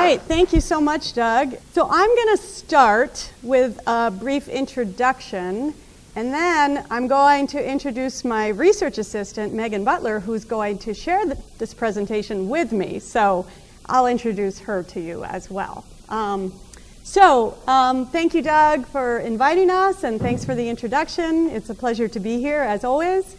Great, thank you so much, Doug. So I'm going to start with a brief introduction, and then I'm going to introduce my research assistant, Megan Butler, who's going to share this presentation with me. So I'll introduce her to you as well. Thank you, Doug, for inviting us, and thanks for the introduction. It's a pleasure to be here, as always.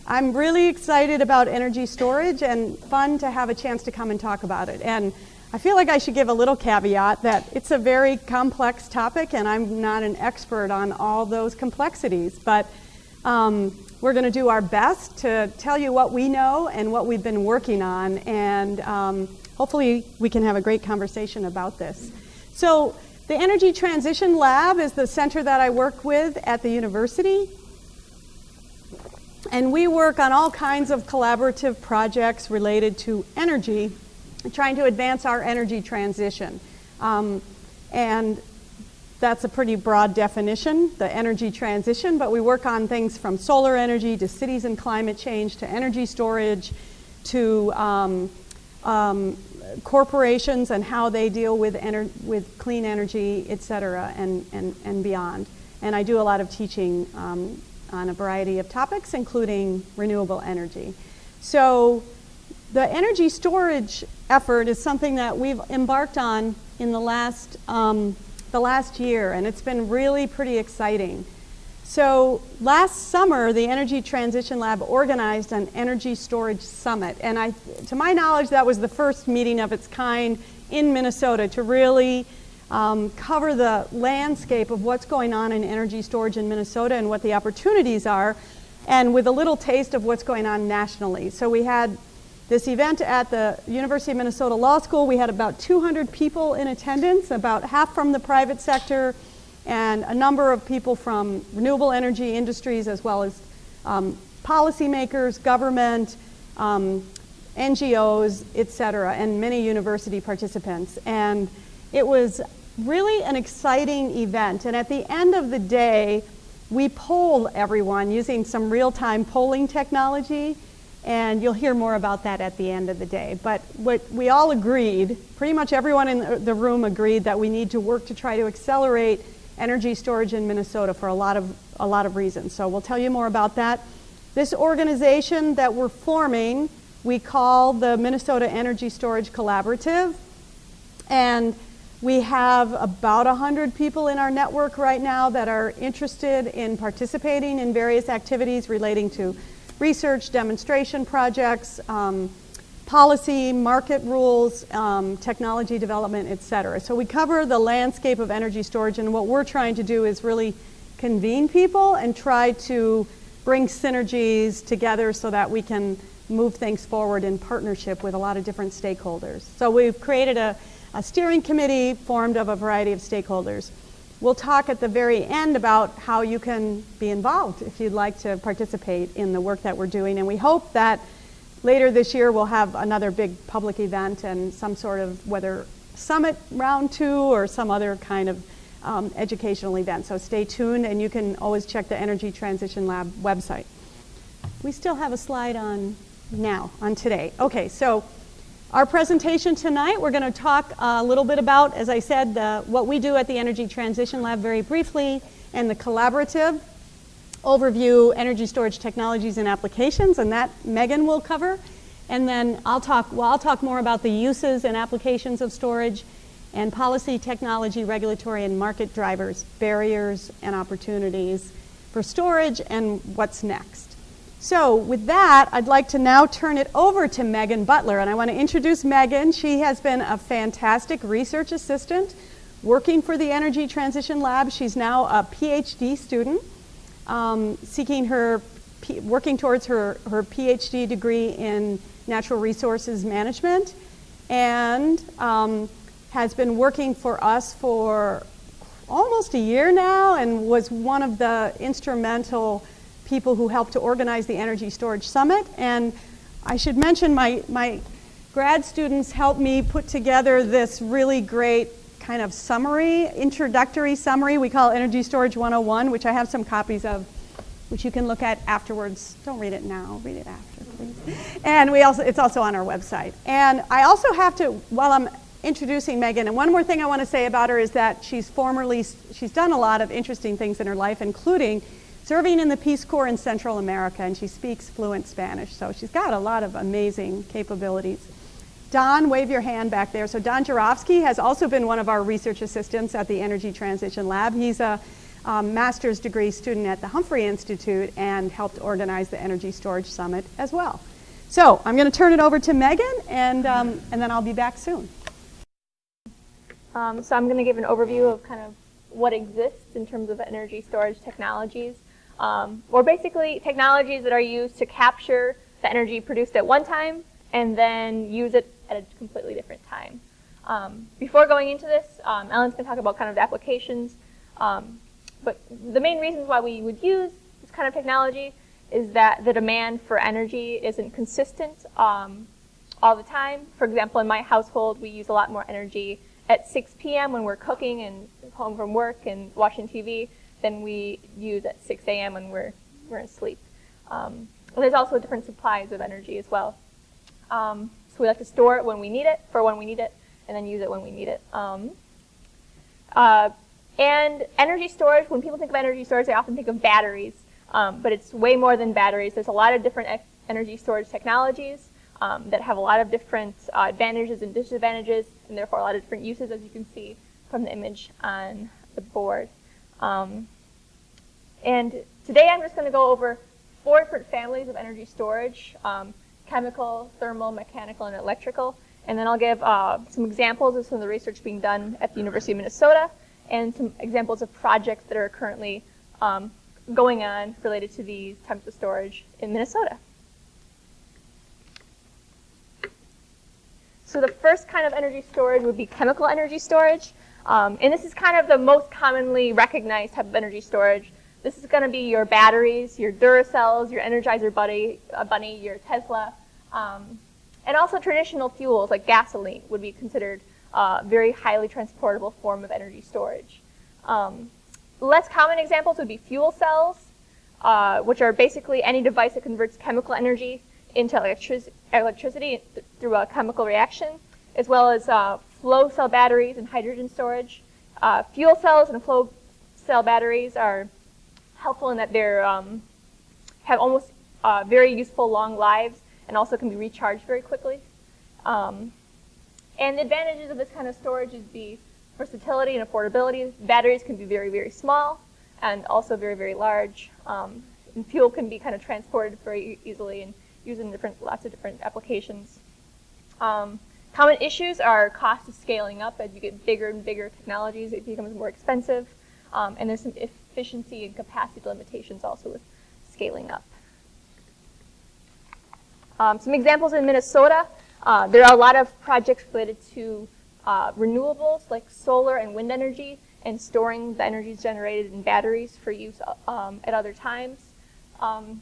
I'm really excited about energy storage and fun to have a chance to come and talk about it. And I feel like I should give a little caveat that it's a very complex topic, and I'm not an expert on all those complexities. But we're going to do our best to tell you what we know and what we've been working on, and hopefully we can have a great conversation about this. So the Energy Transition Lab is the center that I work with at the university. And we work on all kinds of collaborative projects related to energy, trying to advance our energy transition. And that's a pretty broad definition, the energy transition, but we work on things from solar energy to cities and climate change to energy storage to corporations and how they deal with clean energy, et cetera, and beyond. And I do a lot of teaching on a variety of topics, including renewable energy. So the energy storage effort is something that we've embarked on in the last year, and it's been really pretty exciting. So last summer, the Energy Transition Lab organized an energy storage summit, and to my knowledge, that was the first meeting of its kind in Minnesota to really cover the landscape of what's going on in energy storage in Minnesota and what the opportunities are, and with a little taste of what's going on nationally. So we had this event at the University of Minnesota Law School. We had about 200 people in attendance, about half from the private sector, and a number of people from renewable energy industries, as well as policymakers, government, NGOs, et cetera, and many university participants. And it was really an exciting event. And at the end of the day, we polled everyone using some real-time polling technology, and you'll hear more about that at the end of the day. But what we all agreed, pretty much everyone in the room agreed, that we need to work to try to accelerate energy storage in Minnesota for a lot of reasons. So we'll tell you more about that. This organization that we're forming, we call the Minnesota Energy Storage Collaborative, and we have about 100 people in our network right now that are interested in participating in various activities relating to research, demonstration projects, policy, market rules, technology development, et cetera. So we cover the landscape of energy storage, and what we're trying to do is really convene people and try to bring synergies together so that we can move things forward in partnership with a lot of different stakeholders. So we've created a steering committee formed of a variety of stakeholders. We'll talk at the very end about how you can be involved if you'd like to participate in the work that we're doing. And we hope that later this year we'll have another big public event and some sort of, whether summit round 2 or some other kind of educational event. So stay tuned, and you can always check the Energy Transition Lab website. We still have a slide on today. Okay, so our presentation tonight, we're going to talk a little bit about, as I said, what we do at the Energy Transition Lab very briefly, and the collaborative overview, energy storage technologies and applications, and that Megan will cover. And then I'll talk more about the uses and applications of storage, and policy, technology, regulatory, and market drivers, barriers and opportunities for storage, and what's next. So with that, I'd like to now turn it over to Megan Butler, and I want to introduce Megan. She has been a fantastic research assistant working for the Energy Transition Lab. She's now a PhD student, working towards her PhD degree in natural resources management, and has been working for us for almost a year now, and was one of the instrumental people who helped to organize the Energy Storage Summit. And I should mention my grad students helped me put together this really great kind of summary, introductory summary we call Energy Storage 101, which I have some copies of, which you can look at afterwards. Don't read it now, read it after, please. And it's also on our website. And I also have to, while I'm introducing Megan. And one more thing I want to say about her is that she's done a lot of interesting things in her life, including serving in the Peace Corps in Central America, and she speaks fluent Spanish. So she's got a lot of amazing capabilities. Don, wave your hand back there. So Don Jarofsky has also been one of our research assistants at the Energy Transition Lab. He's a master's degree student at the Humphrey Institute and helped organize the Energy Storage Summit as well. So I'm going to turn it over to Megan, and then I'll be back soon. So I'm going to give an overview of kind of what exists in terms of energy storage technologies, or basically technologies that are used to capture the energy produced at one time and then use it at a completely different time. Before going into this, Ellen's going to talk about kind of the applications, but the main reasons why we would use this kind of technology is that the demand for energy isn't consistent all the time. For example, in my household, we use a lot more energy at 6 p.m. when we're cooking and home from work and watching TV than we use at 6 a.m. when we're asleep. There's also different supplies of energy as well. So we like to store it when we need it, and then use it when we need it. And energy storage, when people think of energy storage, they often think of batteries, but it's way more than batteries. There's a lot of different energy storage technologies that have a lot of different advantages and disadvantages, and therefore a lot of different uses, as you can see from the image on the board. And today I'm just going to go over 4 different families of energy storage: chemical, thermal, mechanical, and electrical. And then I'll give some examples of some of the research being done at the University of Minnesota and some examples of projects that are currently going on related to these types of storage in Minnesota. So the first kind of energy storage would be chemical energy storage. And this is kind of the most commonly recognized type of energy storage. This is going to be your batteries, your Duracells, your Energizer Bunny, your Tesla, and also traditional fuels like gasoline would be considered a very highly transportable form of energy storage. Less common examples would be fuel cells, which are basically any device that converts chemical energy into electricity through a chemical reaction, as well as flow cell batteries and hydrogen storage. Fuel cells and flow cell batteries are helpful in that they have almost very useful long lives and also can be recharged very quickly. And the advantages of this kind of storage is the versatility and affordability. Batteries can be very, very small and also very, very large. And fuel can be kind of transported very easily and used in lots of different applications. Common issues are cost of scaling up. As you get bigger and bigger technologies, it becomes more expensive. And there's some efficiency and capacity limitations also with scaling up. Some examples in Minnesota. There are a lot of projects related to renewables like solar and wind energy and storing the energy generated in batteries for use at other times. Some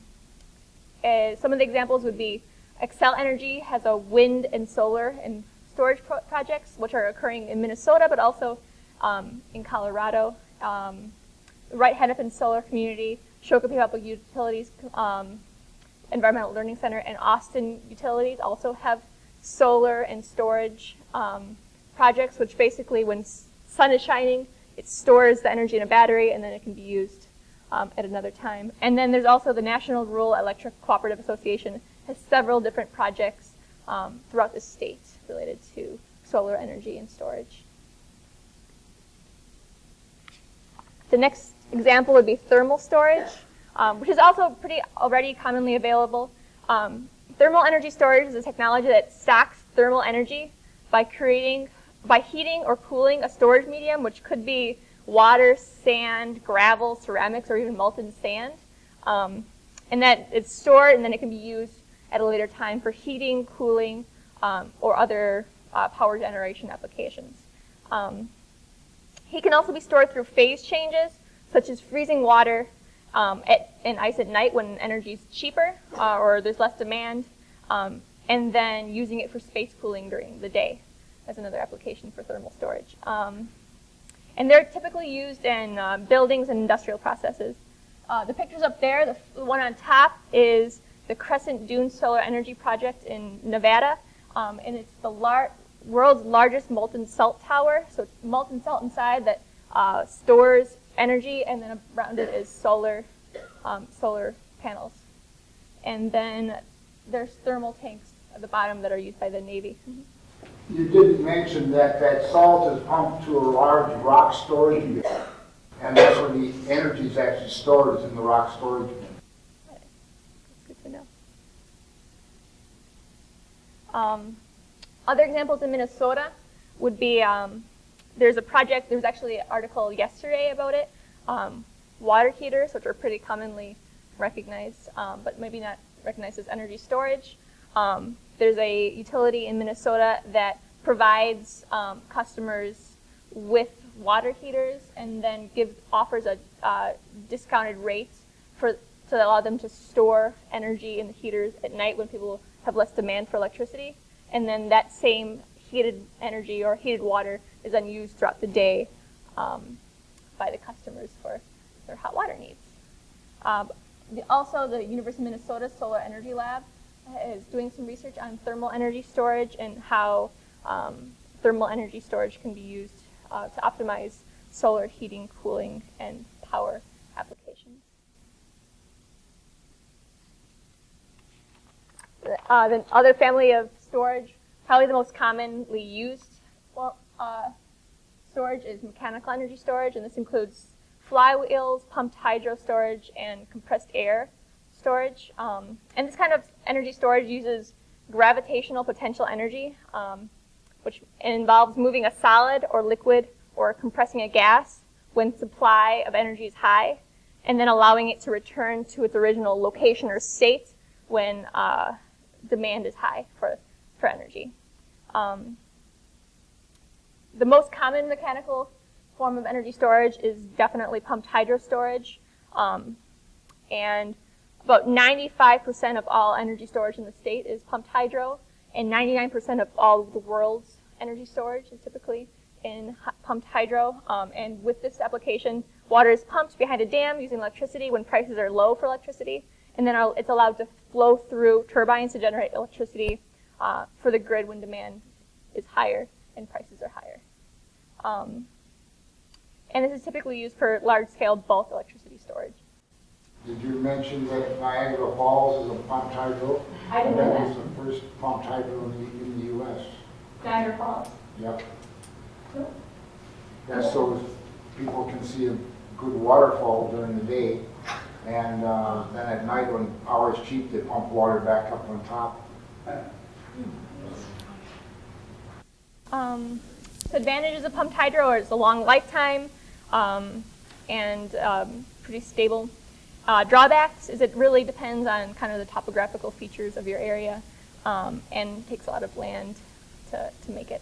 of the examples would be Xcel Energy has a wind and solar and storage projects which are occurring in Minnesota but also in Colorado. Wright Hennepin Solar Community, Shakopee Public Utilities Environmental Learning Center, and Austin Utilities also have solar and storage projects, which basically when sun is shining, it stores the energy in a battery and then it can be used at another time. And then there's also the National Rural Electric Cooperative Association has several different projects throughout the state related to solar energy and storage. The next example would be thermal storage, which is also pretty already commonly available. Thermal energy storage is a technology that stocks thermal energy by heating or cooling a storage medium, which could be water, sand, gravel, ceramics, or even molten sand. And that it's stored and then it can be used at a later time for heating, cooling, or other power generation applications. Heat can also be stored through phase changes, such as freezing water and ice at night when energy is cheaper or there's less demand, and then using it for space cooling during the day as another application for thermal storage. And they're typically used in buildings and industrial processes. The pictures up there, the one on top is the Crescent Dune Solar Energy Project in Nevada, and it's the world's largest molten salt tower. So it's molten salt inside that stores energy, and then around it is solar panels. And then there's thermal tanks at the bottom that are used by the Navy. You didn't mention that that salt is pumped to a large rock storage bin, and that's where the energy is actually stored, is in the rock storage bin. That's good to know. Other examples in Minnesota would be, there's a project, there was actually an article yesterday about it, water heaters, which are pretty commonly recognized, but maybe not recognized as energy storage. There's a utility in Minnesota that provides customers with water heaters and then offers a discounted rate to allow them to store energy in the heaters at night when people have less demand for electricity. And then that same heated energy or heated water is then used throughout the day by the customers for their hot water needs. Also, the University of Minnesota Solar Energy Lab is doing some research on thermal energy storage and how thermal energy storage can be used to optimize solar heating, cooling, and power applications. The other family of storage, probably the most commonly used storage is mechanical energy storage, and this includes flywheels, pumped hydro storage, and compressed air storage. And this kind of energy storage uses gravitational potential energy, which involves moving a solid or liquid or compressing a gas when supply of energy is high, and then allowing it to return to its original location or state when demand is high for energy. The most common mechanical form of energy storage is definitely pumped hydro storage. And about 95% of all energy storage in the state is pumped hydro, and 99% of all of the world's energy storage is typically in pumped hydro. And with this application, water is pumped behind a dam using electricity when prices are low for electricity, and then it's allowed to flow through turbines to generate electricity for the grid when demand is higher and prices are higher. And this is typically used for large-scale bulk electricity storage. Did you mention that Niagara Falls is a pumped hydro? I didn't know That that. was the first pumped hydro in the U.S. Niagara Falls. Yep. Cool. That's so people can see a good waterfall during the day, and then at night when power is cheap, they pump water back up on top. The advantages of pumped hydro is a long lifetime and pretty stable. Drawbacks is it really depends on kind of the topographical features of your area and takes a lot of land to make it.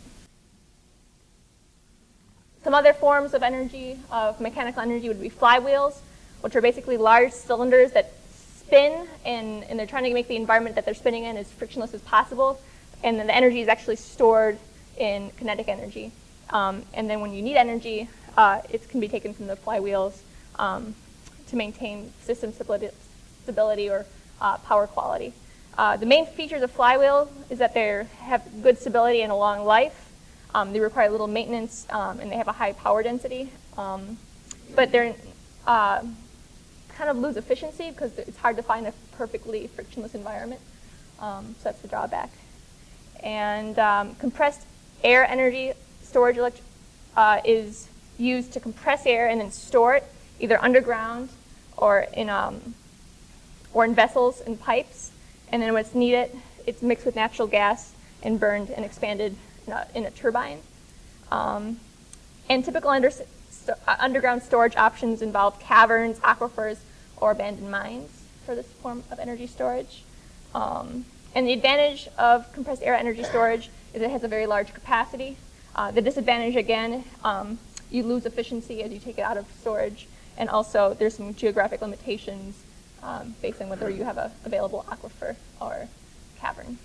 Some other forms of energy, of mechanical energy, would be flywheels, which are basically large cylinders that spin, and they're trying to make the environment that they're spinning in as frictionless as possible. And then the energy is actually stored in kinetic energy. And then when you need energy, it can be taken from the flywheels to maintain system stability or power quality. The main features of flywheel is that they have good stability and a long life. They require little maintenance, and they have a high power density. But they're kind of lose efficiency because it's hard to find a perfectly frictionless environment. So that's the drawback. And compressed air energy storage is used to compress air and then store it either underground or in vessels and pipes. And then when it's needed, it's mixed with natural gas and burned and expanded in a turbine. And typical underground storage options involve caverns, aquifers, or abandoned mines for this form of energy storage. And the advantage of compressed air energy storage is it has a very large capacity. The disadvantage, again, you lose efficiency as you take it out of storage. And also, there's some geographic limitations based on whether you have an available aquifer or cavern.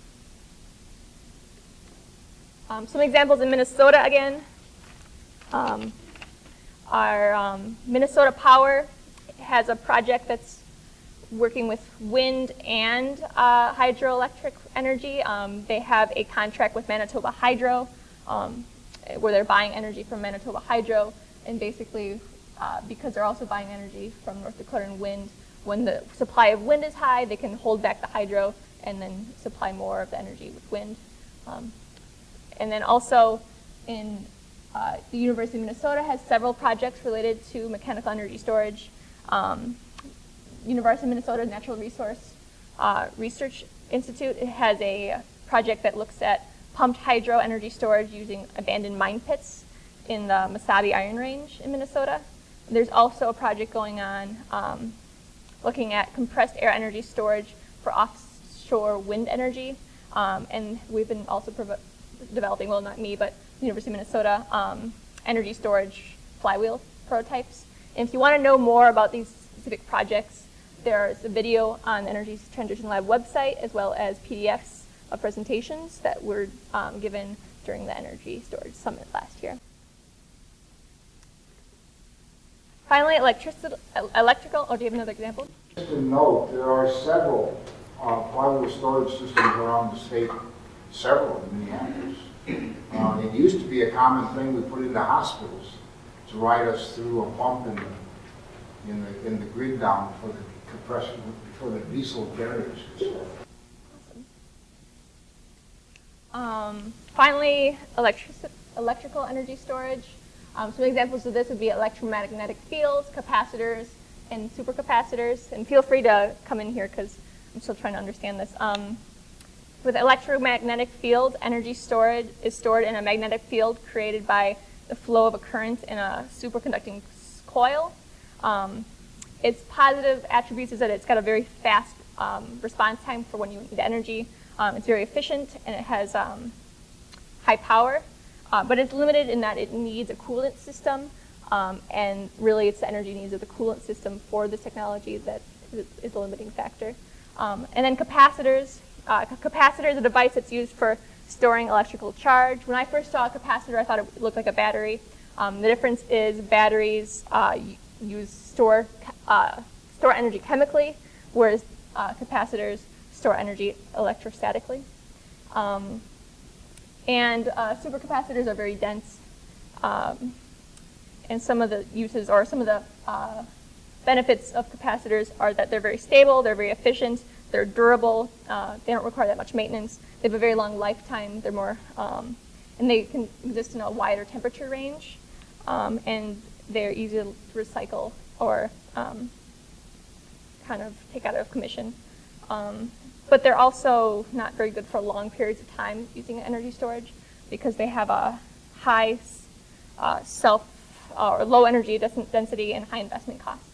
Some examples in Minnesota, again, are Minnesota Power has a project that's working with wind and hydroelectric energy. They have a contract with Manitoba Hydro where they're buying energy from Manitoba Hydro, and basically because they're also buying energy from North Dakota and wind, when the supply of wind is high, they can hold back the hydro and then supply more of the energy with wind. And then also in the University of Minnesota has several projects related to mechanical energy storage. University of Minnesota Natural Resource Research Institute has a project that looks at pumped hydro energy storage using abandoned mine pits in the Mesabi Iron Range in Minnesota. There's also a project going on looking at compressed air energy storage for offshore wind energy. And we've been also developing, well, not me, but the University of Minnesota, energy storage flywheel prototypes. And if you want to know more about these specific projects, there's a video on the Energy Transition Lab website, as well as PDFs of presentations that were given during the Energy Storage Summit last year. Finally, electrical, or do you have another example? Just a note, there are several flywheel storage systems around the state, several in Minneapolis. It used to be a common thing we put into hospitals to ride us through a pump in the grid down for the compression, for the diesel generators. Finally, electrical energy storage. Some examples of this would be electromagnetic fields, capacitors, and supercapacitors. And feel free to come in here because I'm still trying to understand this. With electromagnetic fields, energy storage is stored in a magnetic field created by the flow of a current in a superconducting coil. Its positive attributes is that it's got a very fast response time for when you need energy. It's very efficient and it has high power, but it's limited in that it needs a coolant system, and really it's the energy needs of the coolant system for this technology that is the limiting factor. And then capacitors. Capacitor is a device that's used for storing electrical charge. When I first saw a capacitor, I thought it looked like a battery. The difference is batteries store energy chemically, whereas capacitors store energy electrostatically. And supercapacitors are very dense. And some of the uses, or some of the benefits of capacitors are that they're very stable, they're very efficient, they're durable, they don't require that much maintenance, they have a very long lifetime, they're more, and they can exist in a wider temperature range, and they're easy to recycle or kind of take out of commission. But they're also not very good for long periods of time using energy storage because they have a high or low energy density and high investment costs.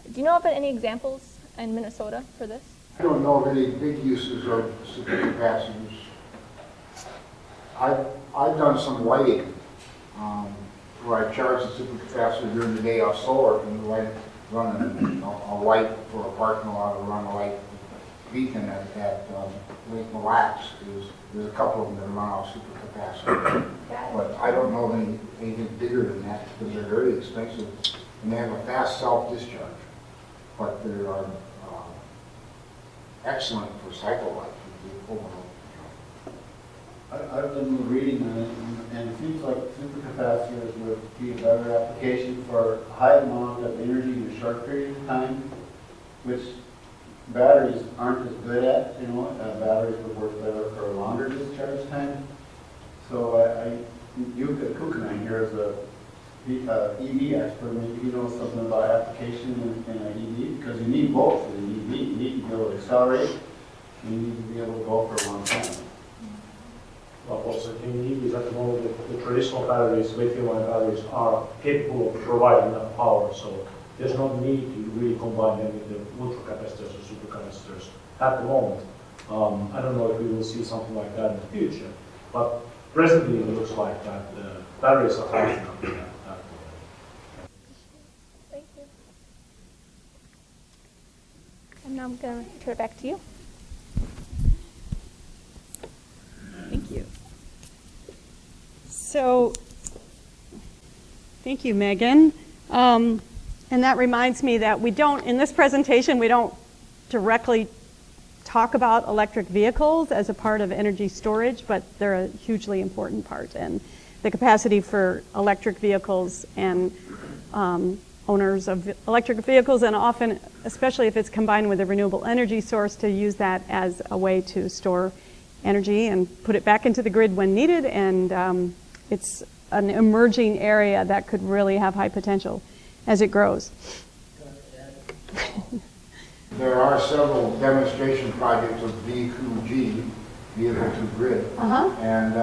Do you know of any examples in Minnesota for this? I don't know of any big uses of supercapacitors. I've done some lighting where I charge the supercapacitor during the day off solar and run a light for a parking lot, or run a light beacon at Lake Mille Lacs. There's a couple of them that run off supercapacitor. But I don't know of anything bigger than that because they're very expensive and they have a fast self-discharge. But they are excellent for cycle life. I've been reading on it, and it seems like supercapacitors would be a better application for a high amount of energy in a short period of time, which batteries aren't as good at. Batteries would work better for a longer discharge time. So Yuka Kukanai here is a EV expert. Maybe he knows something about application in an EV, because you need both in an EV. You need to be able to accelerate, and you need to be able to go for a long time. Well, also in EVs at the moment, the traditional batteries, lithium-ion batteries, are capable of providing enough power, so there's no need to really combine them with the ultracapacitors or supercapacitors at the moment. I don't know if we will see something like that in the future, but presently it looks like that the batteries are fast enough for that. Thank you. And now I'm going to turn it back to you. Thank you. So, thank you, Megan. And that reminds me that in this presentation, we don't directly talk talk about electric vehicles as a part of energy storage, but they're a hugely important part. And the capacity for electric vehicles and owners of electric vehicles, and often, especially if it's combined with a renewable energy source, to use that as a way to store energy and put it back into the grid when needed. And it's an emerging area that could really have high potential as it grows. There are several demonstration projects of V2G, vehicle to grid. And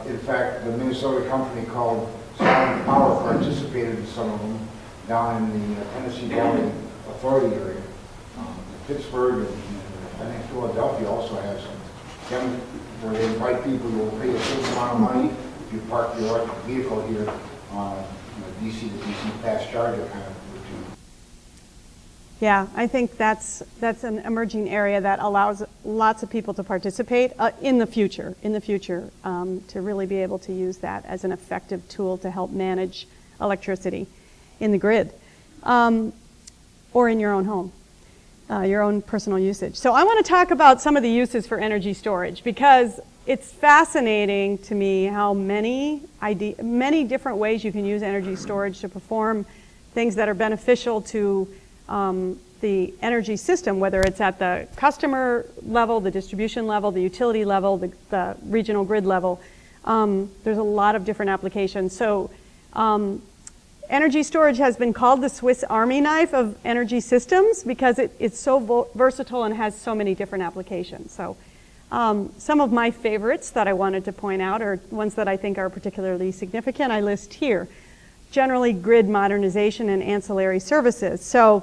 in fact, the Minnesota company called Sound Power participated in some of them down in the Tennessee Valley Authority area. Pittsburgh and I think Philadelphia also has some where they invite people who will pay a certain amount of money if you park your electric vehicle here on DC to DC fast charger kind of routine. Yeah, I think that's an emerging area that allows lots of people to participate in the future, to really be able to use that as an effective tool to help manage electricity in the grid or in your own home, your own personal usage. So I want to talk about some of the uses for energy storage, because it's fascinating to me how many different ways you can use energy storage to perform things that are beneficial to the energy system, whether it's at the customer level, the distribution level, the utility level, the regional grid level. There's a lot of different applications. So energy storage has been called the Swiss Army knife of energy systems because it's so versatile and has so many different applications. So some of my favorites that I wanted to point out are ones that I think are particularly significant. I list here. Generally, grid modernization and ancillary services. So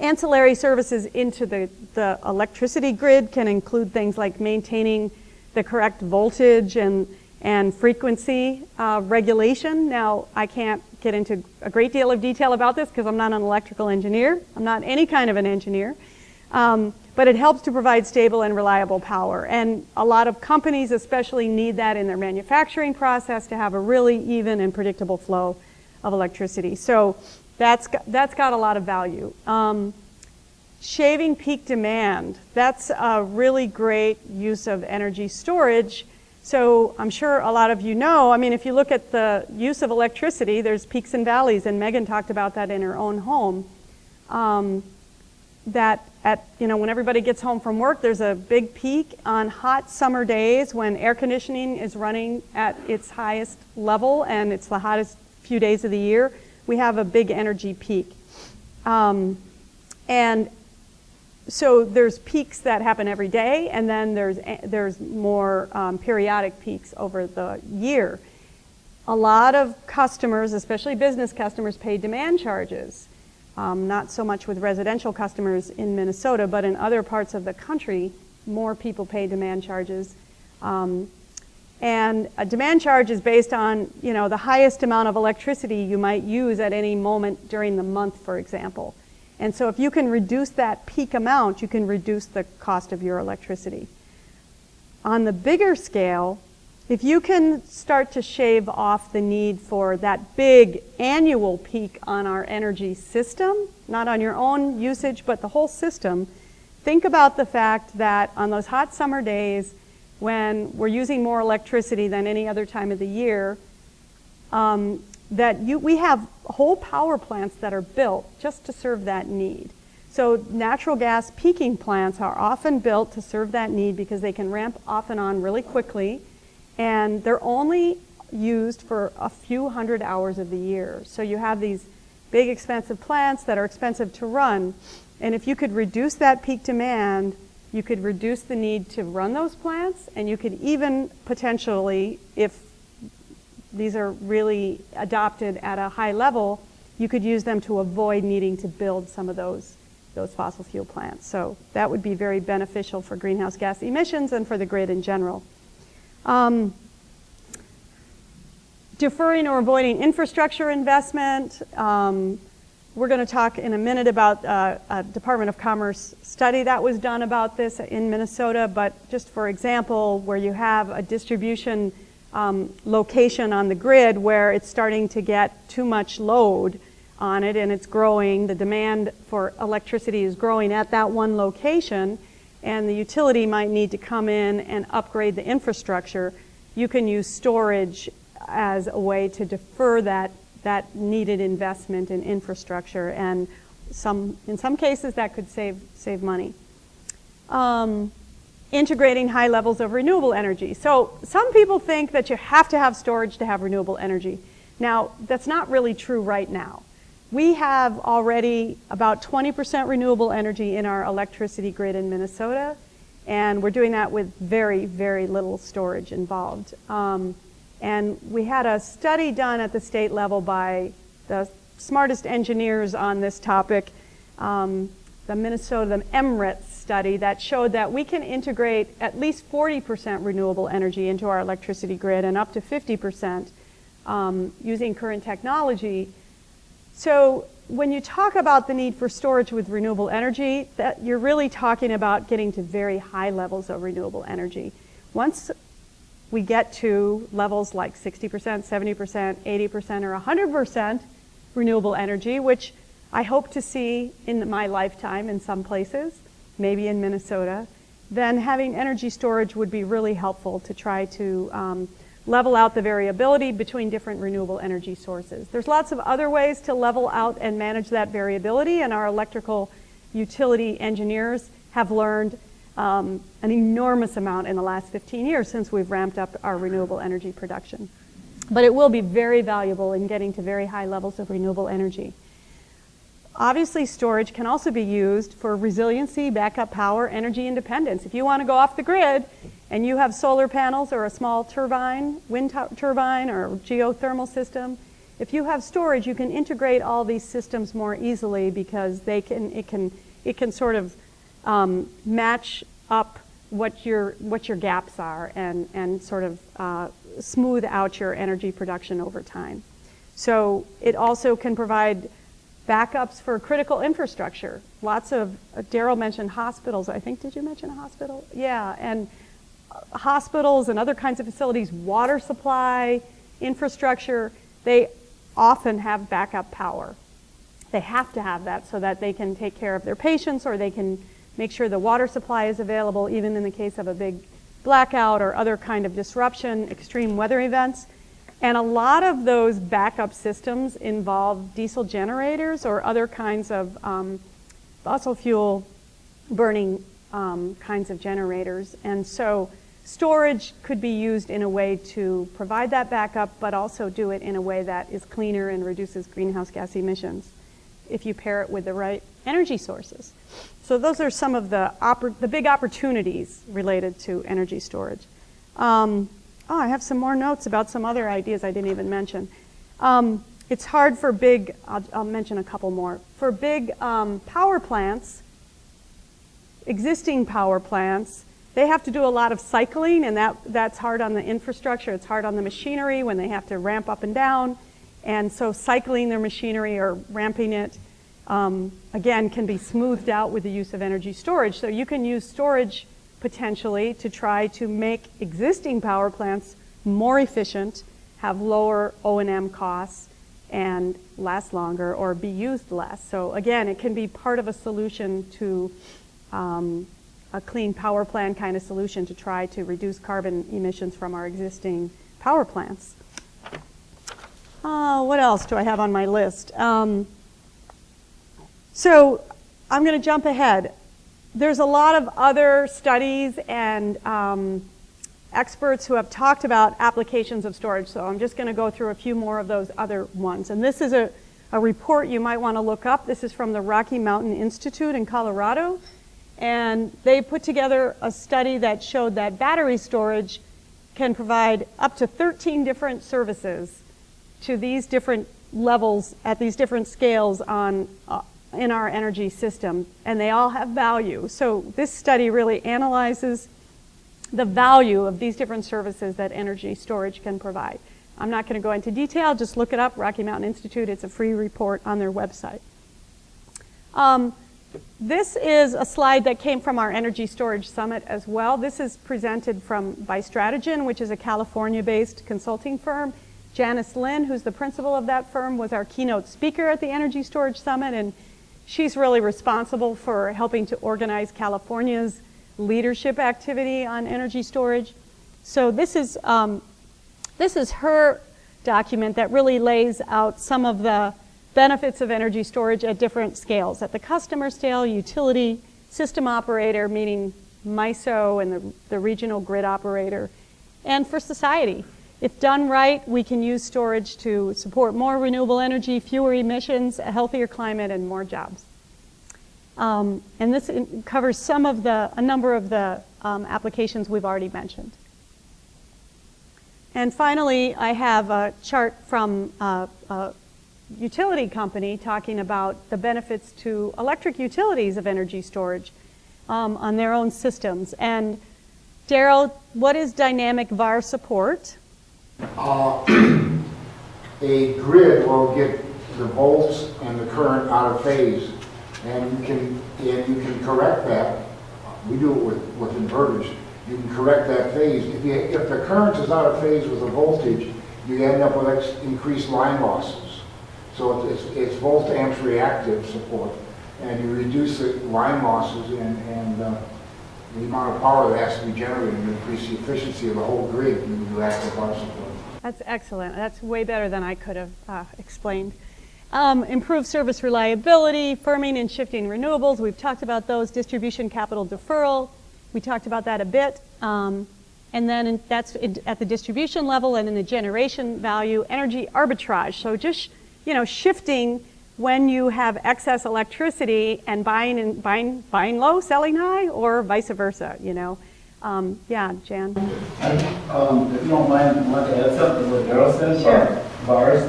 ancillary services into the electricity grid can include things like maintaining the correct voltage and frequency regulation. Now, I can't get into a great deal of detail about this because I'm not an electrical engineer. I'm not any kind of an engineer. But it helps to provide stable and reliable power. And a lot of companies especially need that in their manufacturing process to have a really even and predictable flow of electricity. So that's got a lot of value. Shaving peak demand, that's a really great use of energy storage. So I'm sure a lot of you know, I mean, if you look at the use of electricity, there's peaks and valleys, and Megan talked about that in her own home. That when everybody gets home from work, there's a big peak on hot summer days when air conditioning is running at its highest level and it's the hottest few days of the year. We have a big energy peak. And so there's peaks that happen every day, and then there's more periodic peaks over the year. A lot of customers, especially business customers, pay demand charges. Not so much with residential customers in Minnesota, but in other parts of the country, more people pay demand charges. And a demand charge is based on, the highest amount of electricity you might use at any moment during the month, for example. And so if you can reduce that peak amount, you can reduce the cost of your electricity. On the bigger scale, if you can start to shave off the need for that big annual peak on our energy system, not on your own usage, but the whole system, think about the fact that on those hot summer days when we're using more electricity than any other time of the year, we have whole power plants that are built just to serve that need. So natural gas peaking plants are often built to serve that need because they can ramp off and on really quickly, and they're only used for a few hundred hours of the year. So you have these big expensive plants that are expensive to run, and if you could reduce that peak demand, you could reduce the need to run those plants, and you could even potentially, if these are really adopted at a high level, you could use them to avoid needing to build some of those fossil fuel plants. So that would be very beneficial for greenhouse gas emissions and for the grid in general. Deferring or avoiding infrastructure investment. We're going to talk in a minute about a Department of Commerce study that was done about this in Minnesota, but just for example, where you have a distribution location on the grid where it's starting to get too much load on it and it's growing, the demand for electricity is growing at that one location, and the utility might need to come in and upgrade the infrastructure, you can use storage as a way to defer that needed investment in infrastructure, and in some cases that could save money. Integrating high levels of renewable energy. So some people think that you have to have storage to have renewable energy. Now, that's not really true right now. We have already about 20% renewable energy in our electricity grid in Minnesota, and we're doing that with very, very little storage involved. And we had a study done at the state level by the smartest engineers on this topic, the MRIT study, that showed that we can integrate at least 40% renewable energy into our electricity grid and up to 50% using current technology. So when you talk about the need for storage with renewable energy, that you're really talking about getting to very high levels of renewable energy. Once we get to levels like 60%, 70%, 80%, or 100% renewable energy, which I hope to see in my lifetime in some places, maybe in Minnesota, then having energy storage would be really helpful to try to level out the variability between different renewable energy sources. There's lots of other ways to level out and manage that variability, and our electrical utility engineers have learned an enormous amount in the last 15 years since we've ramped up our renewable energy production. But it will be very valuable in getting to very high levels of renewable energy. Obviously, storage can also be used for resiliency, backup power, energy independence. If you want to go off the grid and you have solar panels or a small turbine, wind turbine or geothermal system, if you have storage, you can integrate all these systems more easily because it can sort of match up what your gaps are and sort of smooth out your energy production over time. So it also can provide backups for critical infrastructure. Lots of, Daryl mentioned hospitals. I think, did you mention a hospital? Yeah, and hospitals and other kinds of facilities, water supply, infrastructure, they often have backup power. They have to have that so that they can take care of their patients, or they can make sure the water supply is available even in the case of a big blackout or other kind of disruption, extreme weather events. And a lot of those backup systems involve diesel generators or other kinds of fossil fuel burning kinds of generators. And so storage could be used in a way to provide that backup, but also do it in a way that is cleaner and reduces greenhouse gas emissions if you pair it with the right energy sources. So those are some of the big opportunities related to energy storage. I have some more notes about some other ideas I didn't even mention. It's hard for big, I'll mention a couple more. For big power plants, existing power plants, they have to do a lot of cycling, and that's hard on the infrastructure. It's hard on the machinery when they have to ramp up and down. And so cycling their machinery or ramping it, again, can be smoothed out with the use of energy storage. So you can use storage potentially to try to make existing power plants more efficient, have lower O&M costs, and last longer or be used less. So again, it can be part of a solution to a clean power plant kind of solution to try to reduce carbon emissions from our existing power plants. What else do I have on my list? So I'm going to jump ahead. There's a lot of other studies and experts who have talked about applications of storage, so I'm just going to go through a few more of those other ones. And this is a report you might want to look up. This is from the Rocky Mountain Institute in Colorado, and they put together a study that showed that battery storage can provide up to 13 different services to these different levels at these different scales in our energy system, and they all have value. So this study really analyzes the value of these different services that energy storage can provide. I'm not going to go into detail, just look it up, Rocky Mountain Institute. It's a free report on their website. This is a slide that came from our Energy Storage Summit as well. This is presented by Stratagene, which is a California-based consulting firm. Janice Lin, who's the principal of that firm, was our keynote speaker at the Energy Storage Summit, and she's really responsible for helping to organize California's leadership activity on energy storage. So this is her document that really lays out some of the benefits of energy storage at different scales. At the customer scale, utility, system operator, meaning MISO and the regional grid operator, and for society. If done right, we can use storage to support more renewable energy, fewer emissions, a healthier climate, and more jobs. And this covers a number of the applications we've already mentioned. And finally, I have a chart from a utility company talking about the benefits to electric utilities of energy storage on their own systems. And Daryl, what is dynamic VAR support? A grid will get the volts and the current out of phase, and you can correct that. We do it with inverters. You can correct that phase. If the current is out of phase with the voltage, you end up with increased line losses. So it's volt amps reactive support, and you reduce the line losses and the amount of power that has to be generated and increase the efficiency of the whole grid. You can do active VAR support. That's excellent. That's way better than I could have explained. Improve service reliability, firming and shifting renewables. We've talked about those. Distribution capital deferral. We talked about that a bit. And then that's at the distribution level, and in the generation value, energy arbitrage. So just shifting when you have excess electricity and buying low, selling high, or vice versa. Yeah, Jan. If you don't mind, I want to add something to what Daryl said about VARs.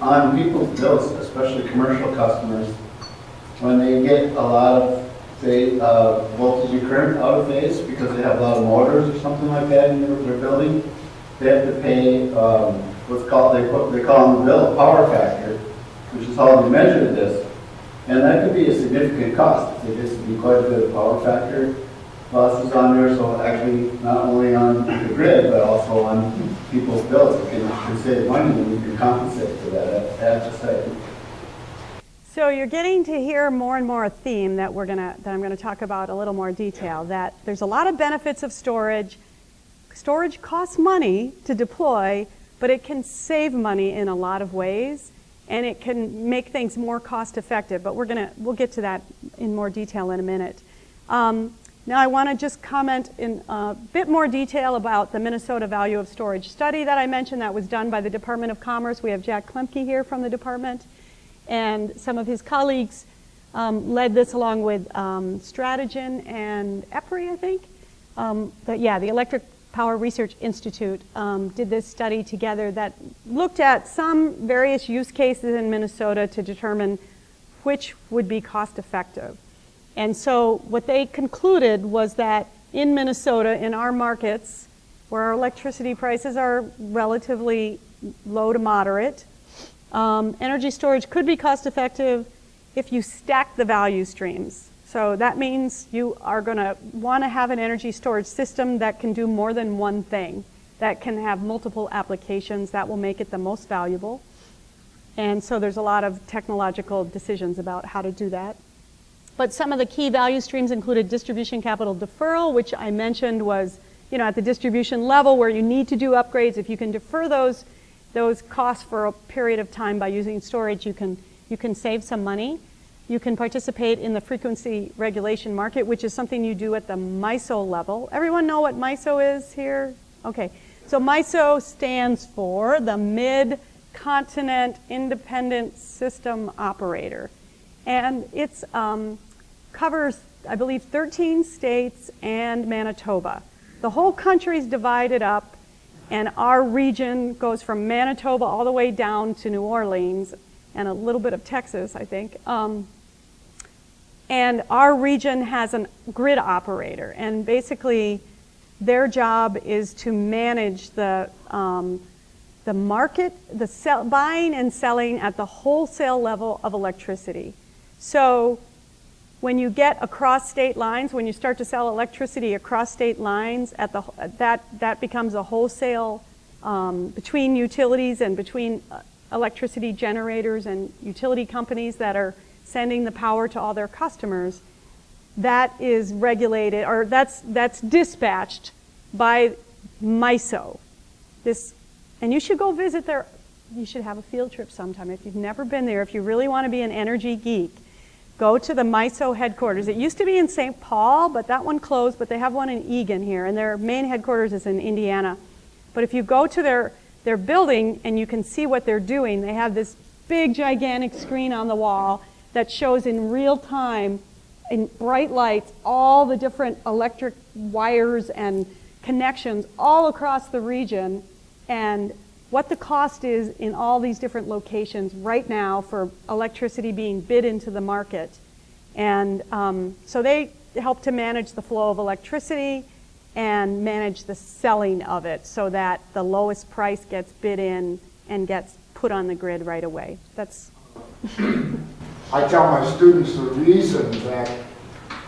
On people's bills, especially commercial customers, when they get a lot of, say, voltage and current out of phase because they have a lot of motors or something like that in their building, they have to pay what's called, they call on the bill a power factor, which is how they measure this. And that could be a significant cost. There gets to be quite a bit of power factor losses on there, so actually not only on the grid, but also on people's bills. You can save money and you can compensate for that, I have to say. So you're getting to hear more and more a theme that I'm gonna talk about a little more detail, that there's a lot of benefits of storage. Storage costs money to deploy, but it can save money in a lot of ways, and it can make things more cost effective, but we'll get to that in more detail in a minute. Now I want to just comment in a bit more detail about the Minnesota Value of Storage study that I mentioned that was done by the Department of Commerce. We have Jack Klemke here from the department, and some of his colleagues led this along with Stratagene and EPRI, I think. The Electric Power Research Institute did this study together that looked at some various use cases in Minnesota to determine which would be cost effective. And so what they concluded was that in Minnesota, in our markets, where our electricity prices are relatively low to moderate, energy storage could be cost effective if you stack the value streams. So that means you are going to want to have an energy storage system that can do more than one thing, that can have multiple applications. That will make it the most valuable. And so there's a lot of technological decisions about how to do that. But some of the key value streams included distribution capital deferral, which I mentioned was, at the distribution level where you need to do upgrades. If you can defer those costs for a period of time by using storage, you can save some money. You can participate in the frequency regulation market, which is something you do at the MISO level. Everyone know what MISO is here? Okay, so MISO stands for the Mid-Continent Independent System Operator. And it's covers, I believe, 13 states and Manitoba. The whole country's divided up, and our region goes from Manitoba all the way down to New Orleans and a little bit of Texas, I think. And our region has a grid operator, and basically their job is to manage the market, buying and selling at the wholesale level of electricity. So when you get across state lines, when you start to sell electricity across state lines, that becomes a wholesale between utilities and between electricity generators and utility companies that are sending the power to all their customers. that is regulated, or that's dispatched by MISO. And you should go visit their, you should have a field trip sometime. If you've never been there, if you really want to be an energy geek, go to the MISO headquarters. It used to be in St. Paul, but that one closed, but they have one in Eagan here, and their main headquarters is in Indiana. But if you go to their building and you can see what they're doing, they have this big, gigantic screen on the wall that shows in real time, in bright lights, all the different electric wires and connections all across the region, and what the cost is in all these different locations right now for electricity being bid into the market. And so they help to manage the flow of electricity and manage the selling of it so that the lowest price gets bid in and gets put on the grid right away. That's I tell my students the reason that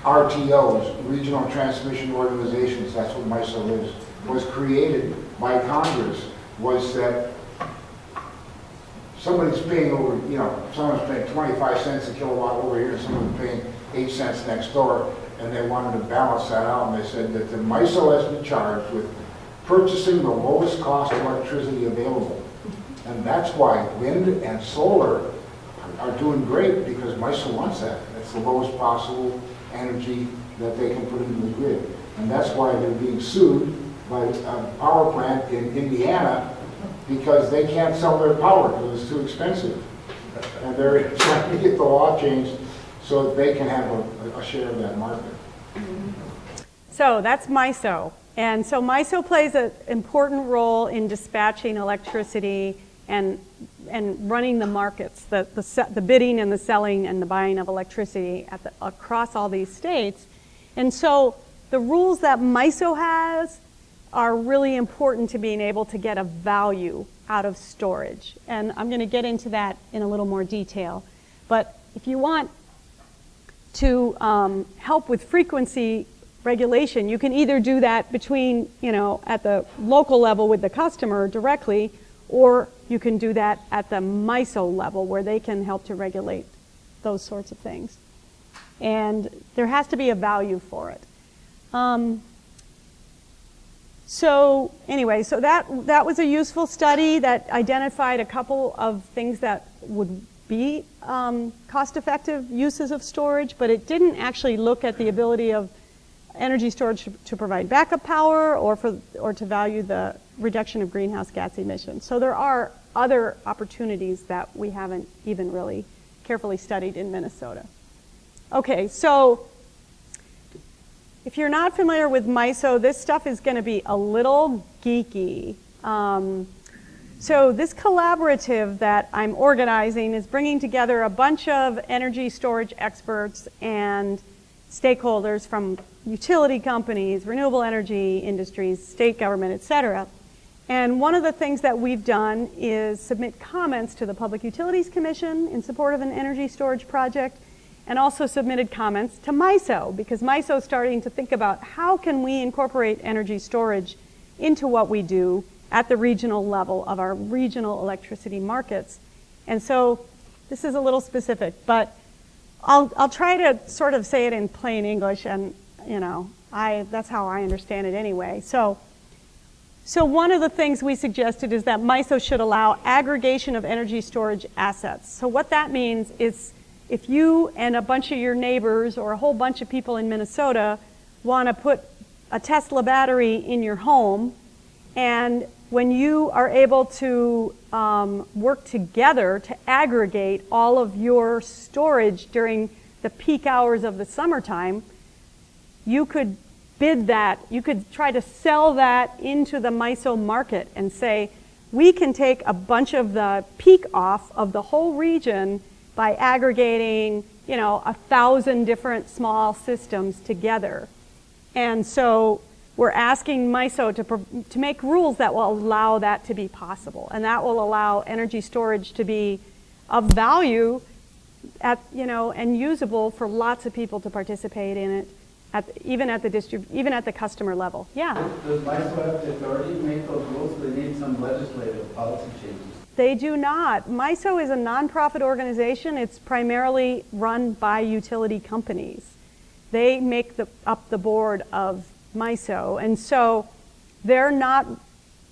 RTOs, Regional Transmission Organizations, that's what MISO is, was created by Congress, was that somebody's paying over, someone's paying 25 cents a kilowatt over here, and someone's paying 8 cents next door, and they wanted to balance that out, and they said that the MISO has been charged with purchasing the lowest cost electricity available. And that's why wind and solar are doing great, because MISO wants that. That's the lowest possible energy that they can put into the grid. And that's why they're being sued by a power plant in Indiana, because they can't sell their power because it's too expensive. And they're trying to get the law changed so that they can have a share of that market. So that's MISO. And so MISO plays an important role in dispatching electricity and running the markets, the bidding and the selling and the buying of electricity across all these states. And so the rules that MISO has are really important to being able to get a value out of storage. And I'm going to get into that in a little more detail. But if you want to help with frequency regulation, you can either do that between, at the local level with the customer directly, or you can do that at the MISO level where they can help to regulate those sorts of things. And there has to be a value for it. So anyway, so that was a useful study that identified a couple of things that would be cost-effective uses of storage, but it didn't actually look at the ability of energy storage to provide backup power or to value the reduction of greenhouse gas emissions. So there are other opportunities that we haven't even really carefully studied in Minnesota. Okay, so if you're not familiar with MISO, this stuff is going to be a little geeky. So this collaborative that I'm organizing is bringing together a bunch of energy storage experts and stakeholders from utility companies, renewable energy industries, state government, et cetera. And one of the things that we've done is submit comments to the Public Utilities Commission in support of an energy storage project, and also submitted comments to MISO, because MISO is starting to think about how can we incorporate energy storage into what we do at the regional level of our regional electricity markets. And so this is a little specific, but I'll try to sort of say it in plain English, and that's how I understand it anyway. So one of the things we suggested is that MISO should allow aggregation of energy storage assets. So what that means is if you and a bunch of your neighbors or a whole bunch of people in Minnesota want to put a Tesla battery in your home, and when you are able to work together to aggregate all of your storage during the peak hours of the summertime, you could bid that, you could try to sell that into the MISO market and say, we can take a bunch of the peak off of the whole region by aggregating, 1,000 different small systems together. And so we're asking MISO to make rules that will allow that to be possible, and that will allow energy storage to be of value and usable for lots of people to participate in it, even at the customer level. Yeah. Does MISO have the authority to make those rules? They need some legislative policy changes. They do not. MISO is a nonprofit organization. It's primarily run by utility companies. They make up the board of MISO, and so they're not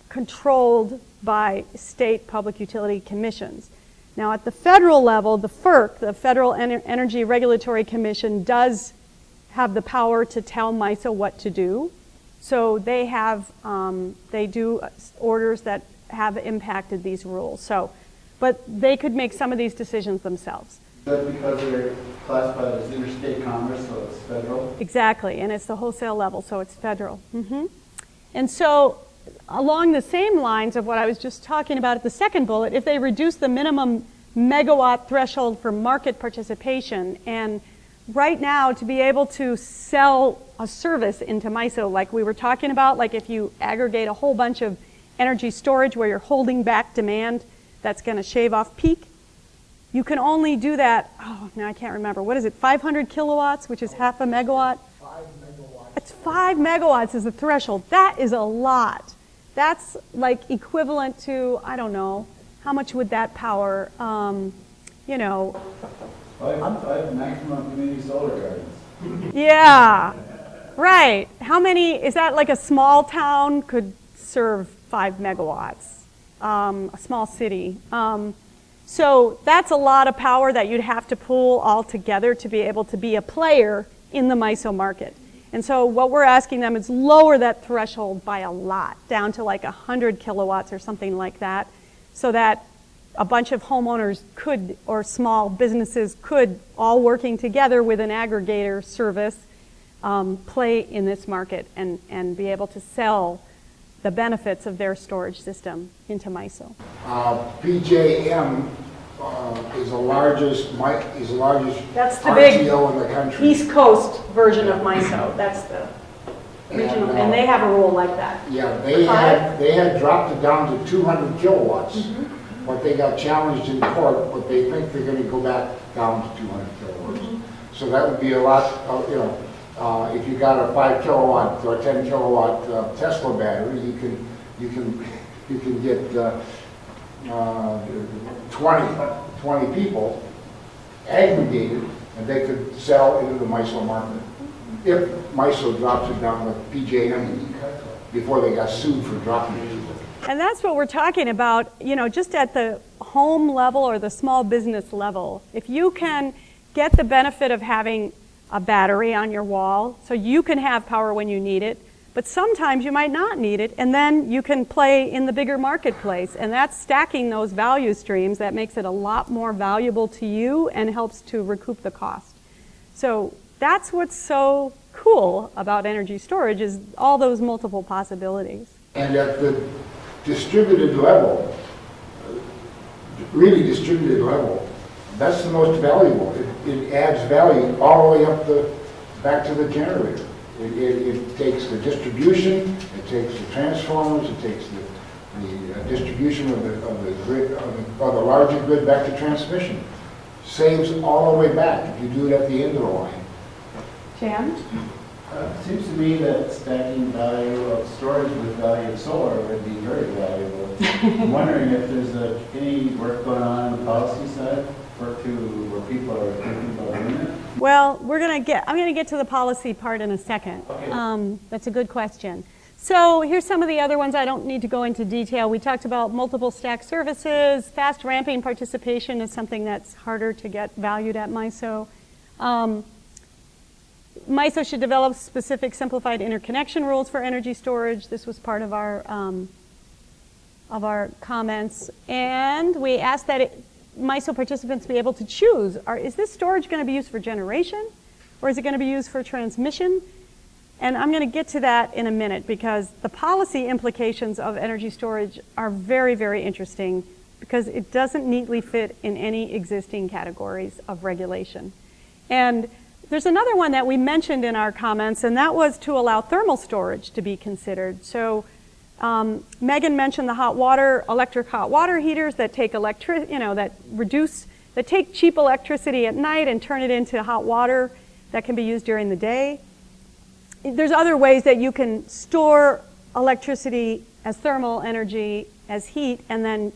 controlled by state public utility commissions. Now at the federal level, the FERC, the Federal Energy Regulatory Commission, does have the power to tell MISO what to do. So they have, they do orders that have impacted these rules. So, but they could make some of these decisions themselves. Is that because they're classified as interstate commerce, so it's federal? Exactly, and it's the wholesale level, so it's federal. And so along the same lines of what I was just talking about at the second bullet, if they reduce the minimum megawatt threshold for market participation, and right now to be able to sell a service into MISO, like we were talking about, like if you aggregate a whole bunch of energy storage where you're holding back demand that's going to shave off peak, you can only do that, oh, now I can't remember, what is it, 500 kilowatts, which is half a megawatt? 5 megawatts. It's 5 megawatts is the threshold. That is a lot. That's like equivalent to, I don't know, how much would that power, you know? Five maximum community solar gardens. Yeah, right. How many, is that like a small town could serve 5 megawatts, a small city? So that's a lot of power that you'd have to pool all together to be able to be a player in the MISO market. And so what we're asking them is lower that threshold by a lot, down to like 100 kilowatts or something like that, so that a bunch of homeowners could, or small businesses could, all working together with an aggregator service, play in this market and be able to sell the benefits of their storage system into MISO. PJM is the largest That's the big RTO in the country. East Coast version of MISO. That's the regional, and they have a rule like that. Yeah, they had dropped it down to 200 kilowatts, but they got challenged in court, but they think they're going to go back down to 200 kilowatts. So that would be a lot of, you know, if you got a 5 kilowatt or 10 kilowatt Tesla battery, you can get 20 people aggregated, and they could sell into the MISO market. If MISO drops it down with PJM before they got sued for dropping it. And that's what we're talking about, you know, just at the home level or the small business level. If you can get the benefit of having a battery on your wall, so you can have power when you need it, but sometimes you might not need it, and then you can play in the bigger marketplace, and that's stacking those value streams. That makes it a lot more valuable to you and helps to recoup the cost. So that's what's so cool about energy storage, is all those multiple possibilities. And at the distributed level, really distributed level, that's the most valuable. It adds value all the way up back to the generator. It takes the distribution, it takes the transformers, it takes the distribution of the grid, of the larger grid back to transmission. Saves all the way back if you do it at the end of the line. Jan? It seems to me that stacking value of storage with value of solar would be very valuable. I'm wondering if there's any work going on the policy side, where people are thinking about doing it? Well, I'm going to get to the policy part in a second. Okay. That's a good question. So here's some of the other ones. I don't need to go into detail. We talked about multiple stack services. Fast ramping participation is something that's harder to get valued at MISO. MISO should develop specific simplified interconnection rules for energy storage. This was part of our comments. And we asked that MISO participants be able to choose, is this storage going to be used for generation, or is it going to be used for transmission? And I'm going to get to that in a minute, because the policy implications of energy storage are very, very interesting, because it doesn't neatly fit in any existing categories of regulation. And there's another one that we mentioned in our comments, and that was to allow thermal storage to be considered. So Megan mentioned the electric hot water heaters that take that take cheap electricity at night and turn it into hot water that can be used during the day. There's other ways that you can store electricity as thermal energy, as heat, and then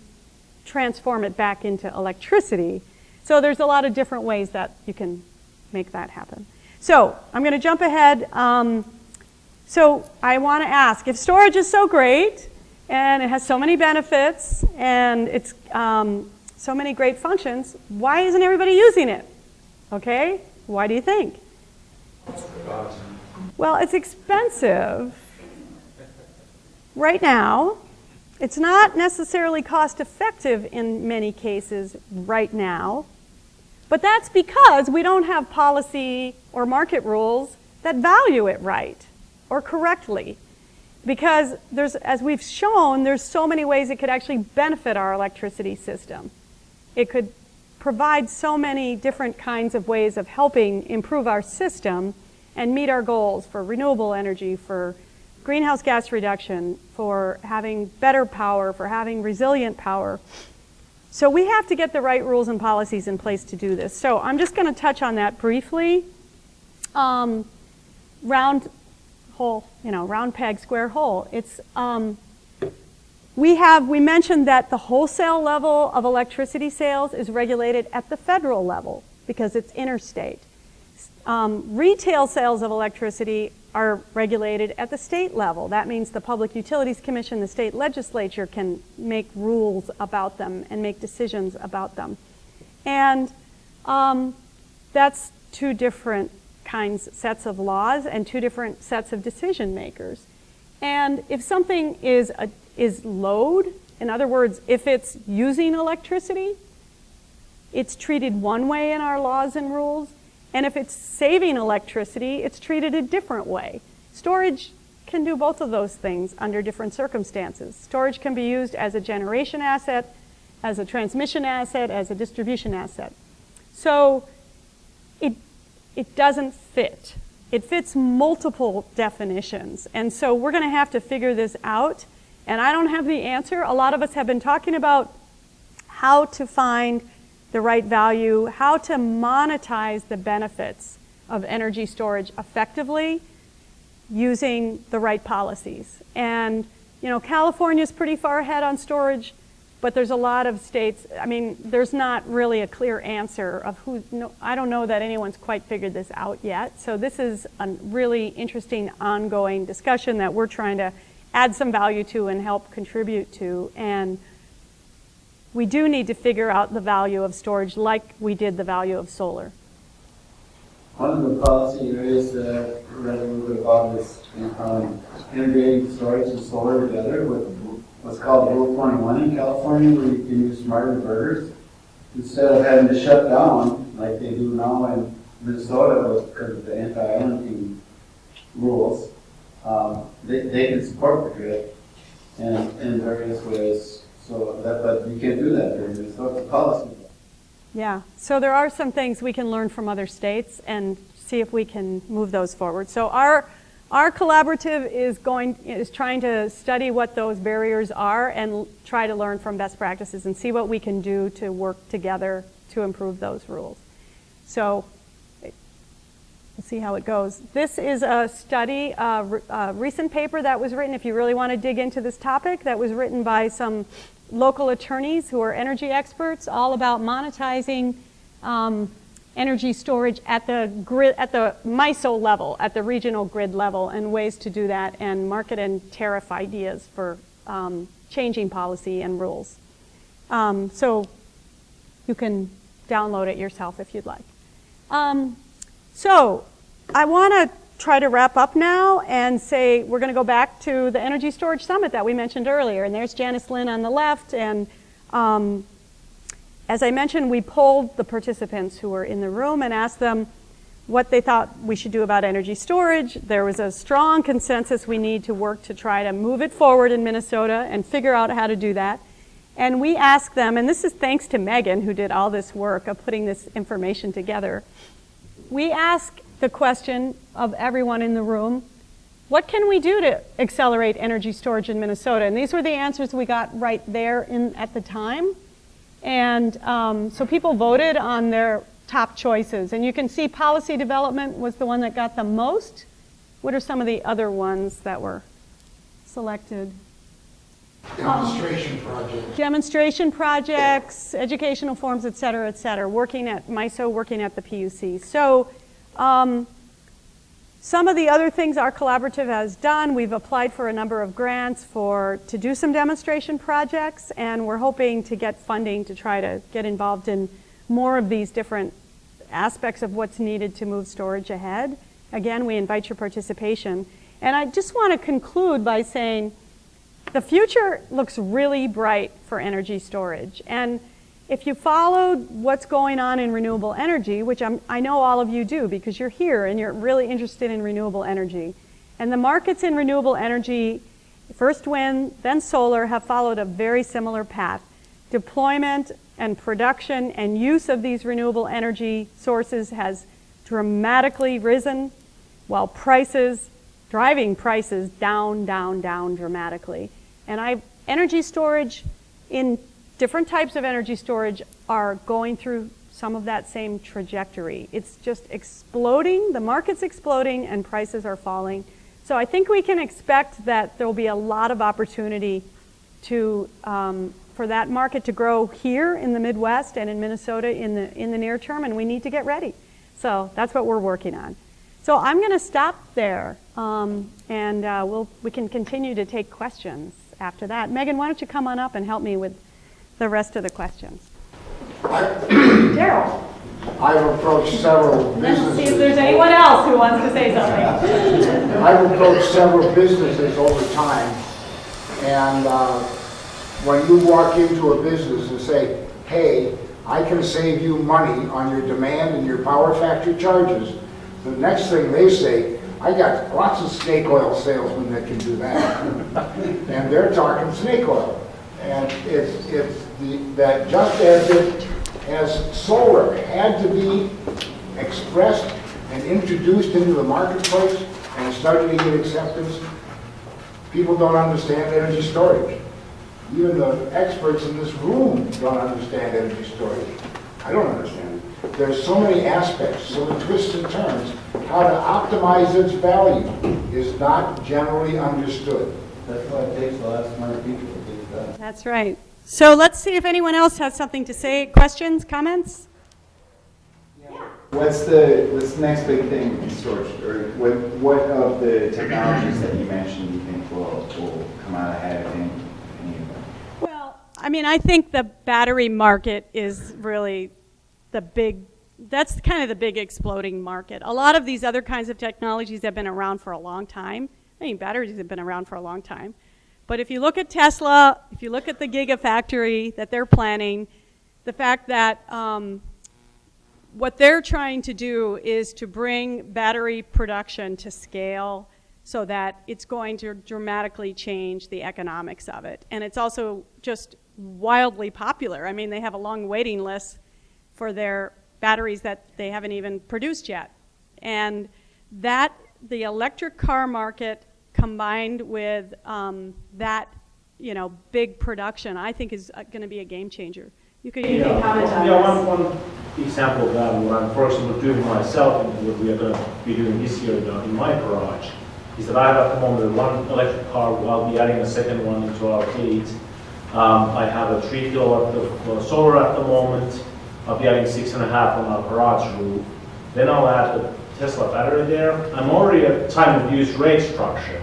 transform it back into electricity. So there's a lot of different ways that you can make that happen. So I'm going to jump ahead. So I want to ask, if storage is so great, and it has so many benefits, and it's so many great functions, why isn't everybody using it? Okay, why do you think? Well, it's expensive right now. It's not necessarily cost effective in many cases right now, but that's because we don't have policy or market rules that value it right or correctly. Because there's, as we've shown, there's so many ways it could actually benefit our electricity system. It could provide so many different kinds of ways of helping improve our system and meet our goals for renewable energy, for greenhouse gas reduction, for having better power, for having resilient power. So we have to get the right rules and policies in place to do this. So I'm just going to touch on that briefly. Round hole, round peg, square hole. It's we mentioned that the wholesale level of electricity sales is regulated at the federal level because it's interstate. Retail sales of electricity are regulated at the state level. That means the Public Utilities Commission, the state legislature can make rules about them and make decisions about them. And that's two different sets of laws and two different sets of decision makers. And if something is load, in other words, if it's using electricity, it's treated one way in our laws and rules. And if it's saving electricity, it's treated a different way. Storage can do both of those things under different circumstances. Storage can be used as a generation asset, as a transmission asset, as a distribution asset. So it doesn't fit. It fits multiple definitions. And so we're going to have to figure this out. And I don't have the answer. A lot of us have been talking about how to find the right value, how to monetize the benefits of energy storage effectively using the right policies. And California's pretty far ahead on storage, but there's a lot of states, there's not really a clear answer of I don't know that anyone's quite figured this out yet. So this is a really interesting ongoing discussion that we're trying to add some value to and help contribute to. And we do need to figure out the value of storage like we did the value of solar. One of the policy areas that I read a little bit about is integrating storage and solar together with what's called Rule 21 in California, where you can use smart inverters. Instead of having to shut down like they do now in Minnesota because of the anti-islanding rules, they can support the grid in various ways. But you can't do that during this, so it's a policy. Yeah, so there are some things we can learn from other states and see if we can move those forward. So our collaborative is trying to study what those barriers are and try to learn from best practices and see what we can do to work together to improve those rules. So we'll see how it goes. This is a study, a recent paper that was written, if you really want to dig into this topic, that was written by some local attorneys who are energy experts, all about monetizing energy storage at the grid, at the MISO level, at the regional grid level, and ways to do that, and market and tariff ideas for changing policy and rules. So you can download it yourself if you'd like. So I want to try to wrap up now and say we're going to go back to the Energy Storage Summit that we mentioned earlier. And there's Janice Lynn on the left. And as I mentioned, we polled the participants who were in the room and asked them what they thought we should do about energy storage. There was a strong consensus we need to work to try to move it forward in Minnesota and figure out how to do that. And we asked them, and this is thanks to Megan, who did all this work of putting this information together. We asked the question of everyone in the room, what can we do to accelerate energy storage in Minnesota? And these were the answers we got right there at the time. And so people voted on their top choices. And you can see policy development was the one that got the most. What are some of the other ones that were selected? Demonstration projects. Demonstration projects, educational forums, et cetera, working at MISO, working at the PUC. So Some of the other things our collaborative has done, we've applied for a number of grants to do some demonstration projects, and we're hoping to get funding to try to get involved in more of these different aspects of what's needed to move storage ahead. Again, we invite your participation. And I just want to conclude by saying the future looks really bright for energy storage. And if you followed what's going on in renewable energy, which I know all of you do because you're here and you're really interested in renewable energy, and the markets in renewable energy, first wind, then solar, have followed a very similar path. Deployment and production and use of these renewable energy sources has dramatically risen, while driving prices down, down, down dramatically. And energy storage in different types of energy storage are going through some of that same trajectory. It's just exploding, the market's exploding, and prices are falling. So I think we can expect that there will be a lot of opportunity for that market to grow here in the Midwest and in Minnesota in the near term, and we need to get ready. So that's what we're working on. So I'm going to stop there, and we can continue to take questions after that. Megan, why don't you come on up and help me with the rest of the questions. Daryl. I've approached several businesses. Let's see if there's anyone else who wants to say something. I've approached several businesses over time, and when you walk into a business and say, hey, I can save you money on your demand and your power factor charges, the next thing they say, I got lots of snake oil salesmen that can do that. And they're talking snake oil. And that just as solar had to be expressed and introduced into the marketplace and started to get acceptance, people don't understand energy storage. Even the experts in this room don't understand energy storage. I don't understand it. There's so many aspects, so many twists and turns. How to optimize its value is not generally understood. That's why it takes a lot of smart people to get it done. That's right. So let's see if anyone else has something to say. Questions, comments? What's the next big thing in storage? Or what of the technologies that you mentioned do you think will come out ahead of any of them? Well, I mean, I think the battery market is really that's kind of the big exploding market. A lot of these other kinds of technologies have been around for a long time. I mean, batteries have been around for a long time. But if you look at Tesla, if you look at the gigafactory that they're planning, the fact that what they're trying to do is to bring battery production to scale so that it's going to dramatically change the economics of it. And it's also just wildly popular. I mean, they have a long waiting list for their batteries that they haven't even produced yet. And that, the electric car market combined with that, big production, I think is going to be a game changer. You can comment on this. One example of that, what I'm, for example, doing myself, and what we are going to be doing this year in my garage, is that I have at the moment one electric car. I'll be adding a second one into our fleet. I have a 3 kilowatt of solar at the moment. I'll be adding 6.5 on our garage roof. Then I'll add the Tesla battery there. I'm already at time of use rate structure.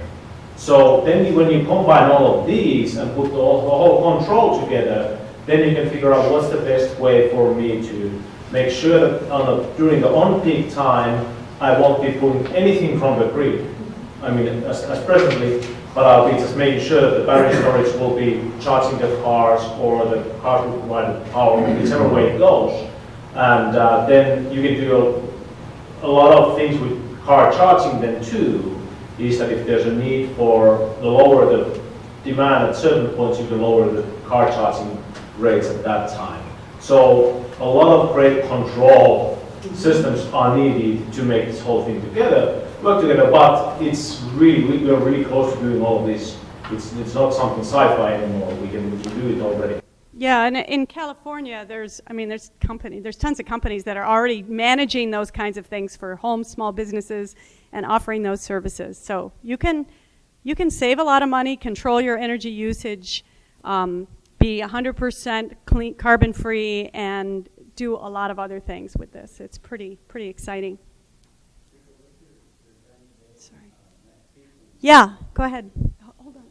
So then when you combine all of these and put the whole control together, then you can figure out what's the best way for me to make sure that during the on-peak time, I won't be pulling anything from the grid. I mean, as presently, but I'll be just making sure that the battery storage will be charging the cars, or the cars will provide the power, whichever way it goes. And then you can do a lot of things with car charging then too, is that if there's a need for the lower the demand at certain points, you can lower the car charging rates at that time. So a lot of great control systems are needed to make this whole thing work together, but it's really, we are really close to doing all of this. It's not something sci-fi anymore. We can do it already. Yeah, and in California, there's tons of companies that are already managing those kinds of things for homes, small businesses, and offering those services. So you can save a lot of money, control your energy usage, be 100% clean, carbon-free, and do a lot of other things with this. It's pretty exciting. Yeah, go ahead. Hold on.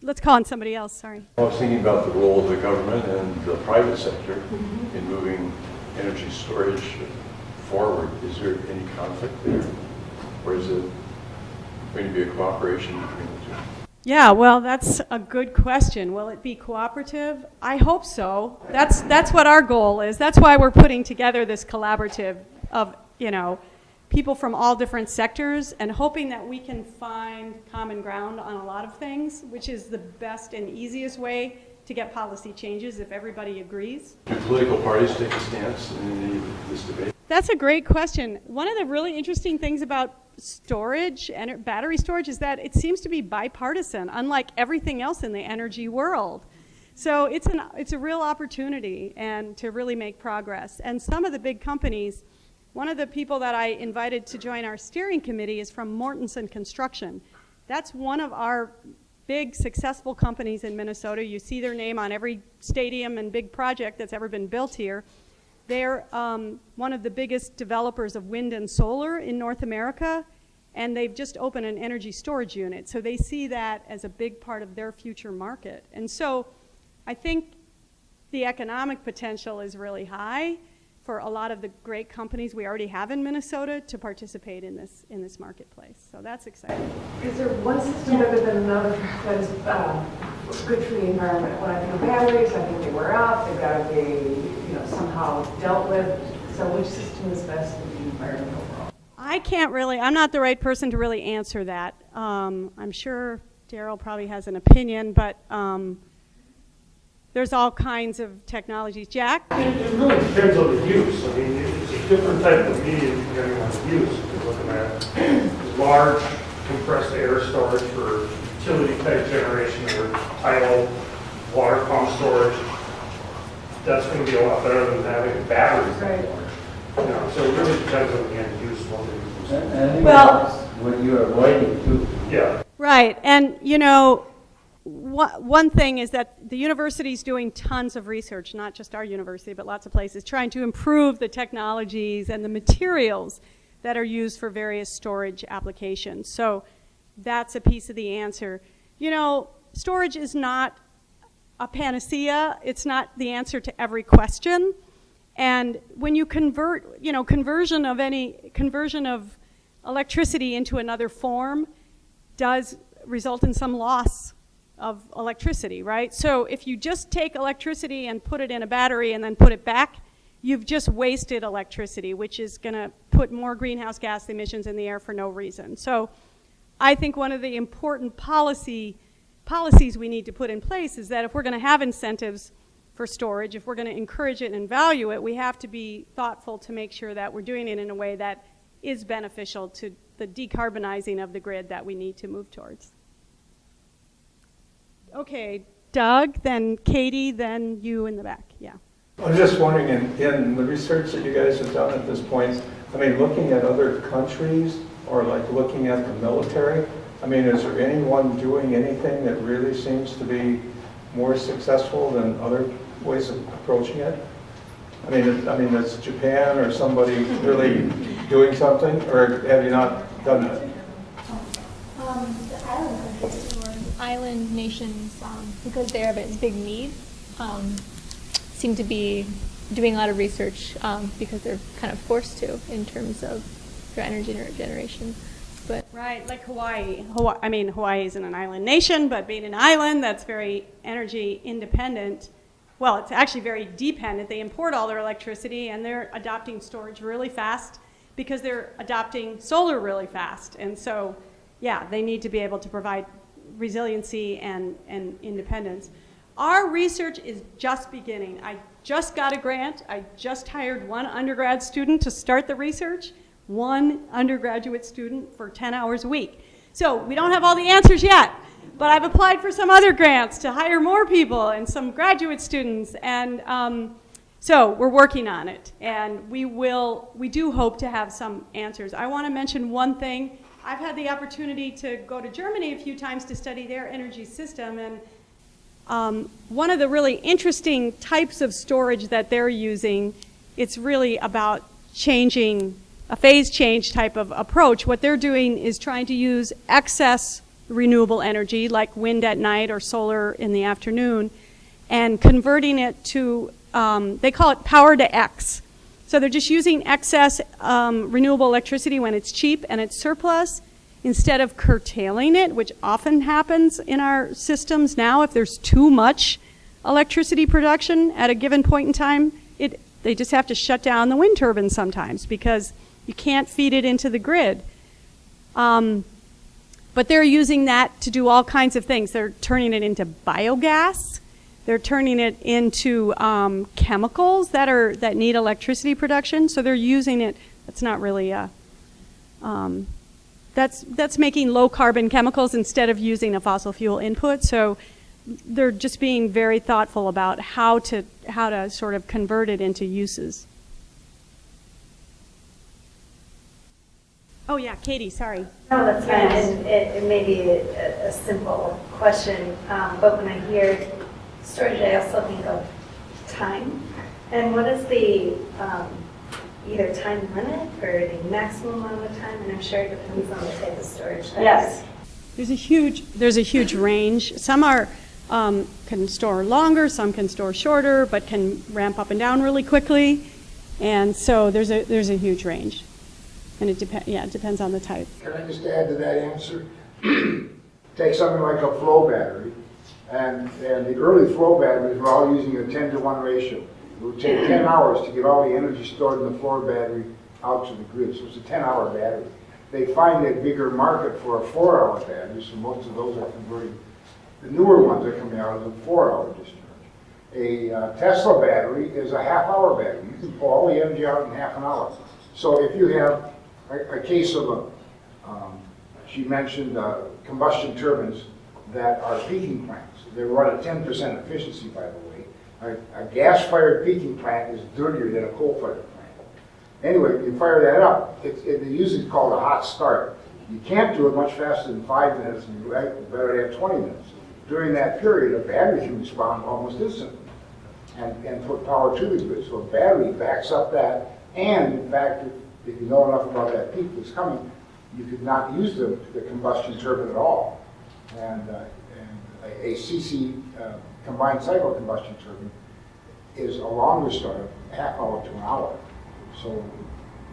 Let's call on somebody else, sorry. I was thinking about the role of the government and the private sector in moving energy storage forward. Is there any conflict there? Or is it going to be a cooperation between the two? Yeah, well, that's a good question. Will it be cooperative? I hope so. That's what our goal is. That's why we're putting together this collaborative of, people from all different sectors and hoping that we can find common ground on a lot of things, which is the best and easiest way to get policy changes if everybody agrees. Do political parties take a stance in this debate? That's a great question. One of the really interesting things about storage and battery storage is that it seems to be bipartisan, unlike everything else in the energy world. So it's a real opportunity and to really make progress. And some of the big companies, one of the people that I invited to join our steering committee is from Mortenson Construction. That's one of our big successful companies in Minnesota. You see their name on every stadium and big project that's ever been built here. They're one of the biggest developers of wind and solar in North America, and they've just opened an energy storage unit. So they see that as a big part of their future market. And so I think the economic potential is really high for a lot of the great companies we already have in Minnesota to participate in this marketplace. So that's exciting. Is there one system better than another that is good for the environment? When I think of batteries, I think they wear out, they've got to be somehow dealt with. So which system is best for the environment overall? I'm not the right person to really answer that. I'm sure Daryl probably has an opinion, but there's all kinds of technologies. Jack? It really depends on the use. I mean, it's a different type of medium depending on the use. If you're looking at large compressed air storage for utility type generation or tidal water pump storage, that's going to be a lot better than having batteries. Right. So it really depends on the end use. And I think that's what you're avoiding too. Yeah. Right, and one thing is that the university's doing tons of research, not just our university, but lots of places, trying to improve the technologies and the materials that are used for various storage applications. So that's a piece of the answer. Storage is not a panacea. It's not the answer to every question. And when you conversion of electricity into another form does result in some loss of electricity, right? So if you just take electricity and put it in a battery and then put it back, you've just wasted electricity, which is going to put more greenhouse gas emissions in the air for no reason. So I think one of the important policies we need to put in place is that if we're going to have incentives for storage, if we're going to encourage it and value it, we have to be thoughtful to make sure that we're doing it in a way that is beneficial to the decarbonizing of the grid that we need to move towards. Okay, Doug, then Katie, then you in the back. Yeah. I'm just wondering, in the research that you guys have done at this point, looking at other countries or like looking at the military, is there anyone doing anything that really seems to be more successful than other ways of approaching it? Is Japan or somebody really doing something, or have you not done that? The island countries or island nations, because they have a big need, seem to be doing a lot of research because they're kind of forced to in terms of their energy generation. But right, like Hawaii. Hawaii isn't an island nation, but being an island that's very energy independent, well, it's actually very dependent. They import all their electricity, and they're adopting storage really fast because they're adopting solar really fast. And so, yeah, they need to be able to provide resiliency and independence. Our research is just beginning. I just got a grant. I just hired one undergrad student to start the research, one undergraduate student for 10 hours a week. So we don't have all the answers yet, but I've applied for some other grants to hire more people and some graduate students, and so we're working on it, and we do hope to have some answers. I want to mention one thing. I've had the opportunity to go to Germany a few times to study their energy system, and one of the really interesting types of storage that they're using, it's really about changing a phase change type of approach. What they're doing is trying to use excess renewable energy, like wind at night or solar in the afternoon, and converting it to, they call it power to X. So they're just using excess renewable electricity when it's cheap and it's surplus, instead of curtailing it, which often happens in our systems now. If there's too much electricity production at a given point in time, they just have to shut down the wind turbines sometimes because you can't feed it into the grid. But they're using that to do all kinds of things. They're turning it into biogas. They're turning it into chemicals that need electricity production. So they're using it. That's not really a. That's making low carbon chemicals instead of using a fossil fuel input. So they're just being very thoughtful about how to sort of convert it into uses. Oh yeah, Katie, sorry. No, that's fine. And it may be a simple question, but when I hear storage, I also think of time. And what is the either time limit or the maximum amount of time? And I'm sure it depends on the type of storage. Yes. There's a huge range. Some are can store longer, some can store shorter, but can ramp up and down really quickly. And so there's a huge range. And it depends on the type. Can I just add to that answer? Take something like a flow battery, and the early flow batteries were all using a 10-to-1 ratio. It would take 10 hours to get all the energy stored in the flow battery out to the grid. So it's a 10-hour battery. They find a bigger market for a 4-hour battery, so most of those are converting. The newer ones are coming out as a 4-hour discharge. A Tesla battery is a half-hour battery. You can pull all the energy out in half an hour. So if you have a case of she mentioned combustion turbines that are peaking plants. They run at 10% efficiency, by the way. A gas-fired peaking plant is dirtier than a coal-fired plant. Anyway, you fire that up, it usually called a hot start. You can't do it much faster than 5 minutes, and you better have 20 minutes. During that period, a battery can respond almost instantly and put power to the grid. So a battery backs up that, and in fact, if you know enough about that peak that's coming, you could not use the combustion turbine at all. And a CC combined cycle combustion turbine is a longer start, a half hour to an hour. So,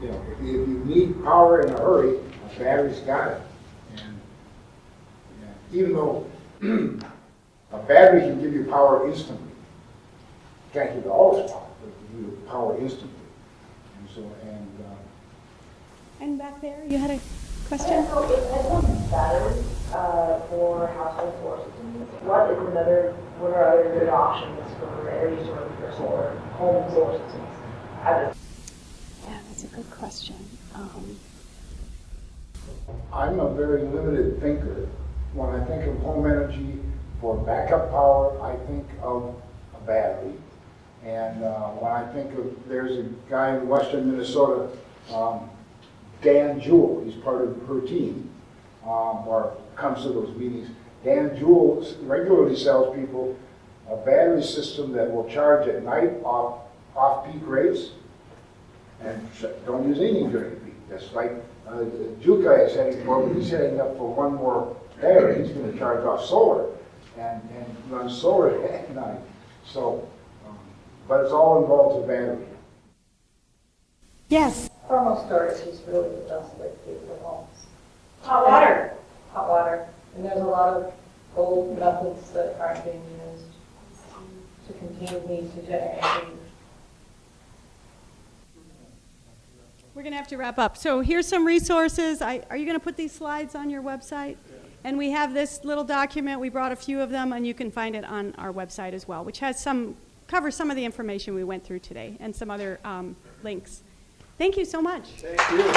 you know, if you need power in a hurry, a battery's got it. And even though a battery can give you power instantly, it can't give you all this power, but it can give you power instantly. And so, and back there, you had a question? So if batteries for household solar systems, what are other good options for energy storage for solar home solar systems? Yeah, that's a good question. I'm a very limited thinker. When I think of home energy for backup power, I think of a battery. And when I think of, there's a guy in western Minnesota, Dan Jewell, he's part of her team, or comes to those meetings. Dan Jewell regularly sells people a battery system that will charge at night off-peak rates, and don't use anything during the peak. That's like Juka is heading for, but he's heading up for one more battery. He's going to charge off solar and run solar at night. So, but it's all involves a battery. Yes. Thermal storage is really the best way to keep the homes. Hot water. Hot water. And there's a lot of old methods that aren't being used to contain heat, to generate heat. We're going to have to wrap up. So here's some resources. Are you going to put these slides on your website? And we have this little document. We brought a few of them, and you can find it on our website as well, which has covers some of the information we went through today and some other links. Thank you so much. Thank you.